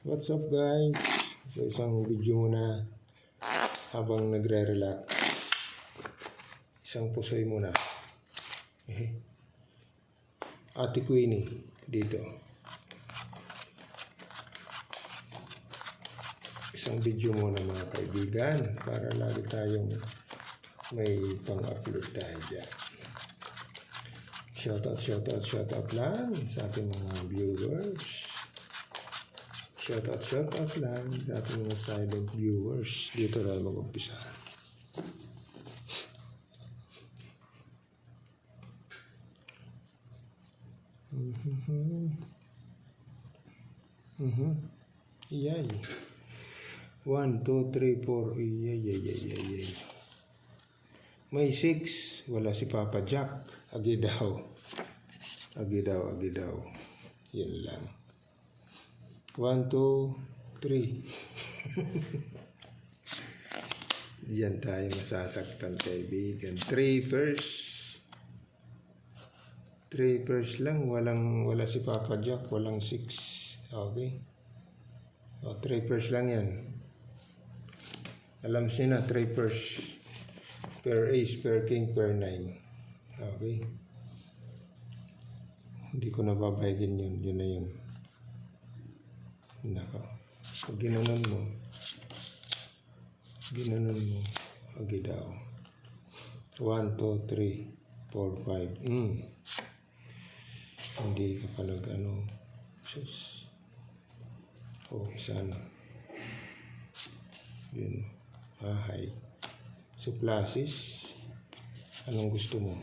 What's up guys? So isang video muna habang nagre-relax. Isang pusoy muna. Ate Queenie dito. Isang video muna mga kaibigan para lagi tayong may pang-upload tayo dyan. Shoutout lang sa ating mga viewers. Shoutout lang sa ating mga silent viewers. Dito tayo mag-umpisa. Iyay. 1, 2, 3, 4. Iyay. May 6. Wala si Papa Jack. Agi daw. Yan lang. 1, 2, 3. Diyan tayo masasaktan kaibigan. 3 first. 3 first lang. Wala si Papa Jack. Walang 6. Okay. 3 first lang yan. Alam siya na 3 first. Per ace, per king, per 9. Okay. Hindi ko nababayagin yun. Yun na yun. Nako. Pag ginanon mo, agi daw. 1, 2, 3, 4, 5. Hindi ka pa nag-ano. Sus. Sana. Yun. Hi. So, pluses. Anong gusto mo?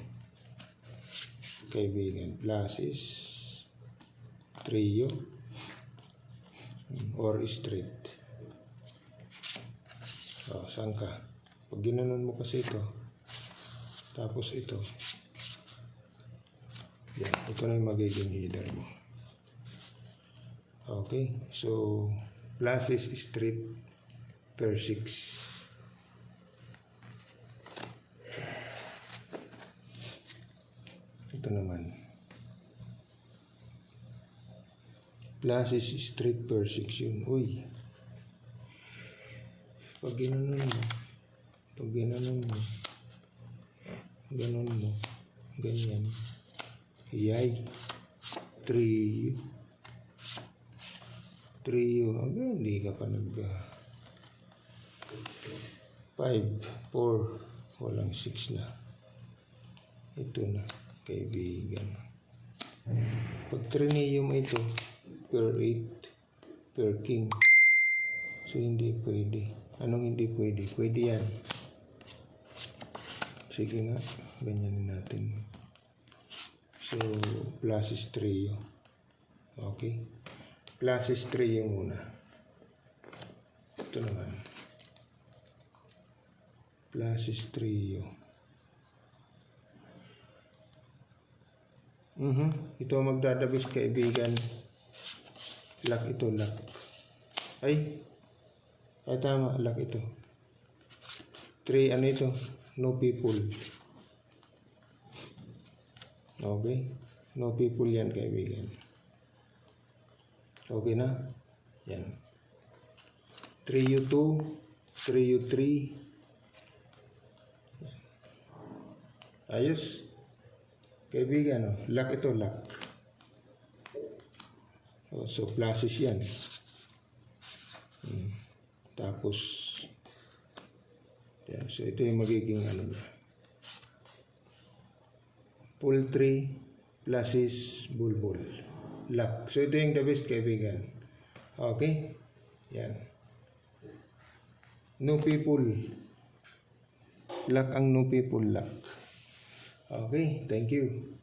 Kaibigan. Pluses. Trio. Or straight. Saan ka? Pag ginanon mo kasi ito, tapos ito, yan, ito na yung magiging header mo. Okay, so plus is straight per 6. Ito naman plus is straight per 6 yun. Uy. Pag ginanon mo, ganyan. Yay. Trio. Hanggang hindi ka pa nag 5, 4, walang 6 na. Ito na, kaibigan. Pag trinium ito, per 8, per king. So, hindi pwede. Anong hindi pwede? Pwede yan. Sige nga, ganyanin natin. So, plus is trio. Okay? Plus is trio muna. Ito naman. Plus is trio. Ito magdadabis kaibigan. Lock ito, lock. Ay tama, lock ito. 3, ano ito? No people. Okay? No people yan, kaibigan. Okay na? Yan. 3U2, 3U3. Yan. Ayos. Kaibigan, lock ito, lock. So, pluses yan. Tapos, yan. So, ito yung magiging ano niya. Pull 3, pluses, bulbul. Lock. So, ito yung the best, kaibigan. Okay? Yan. No people. Lock ang no people, lock. Okay, thank you.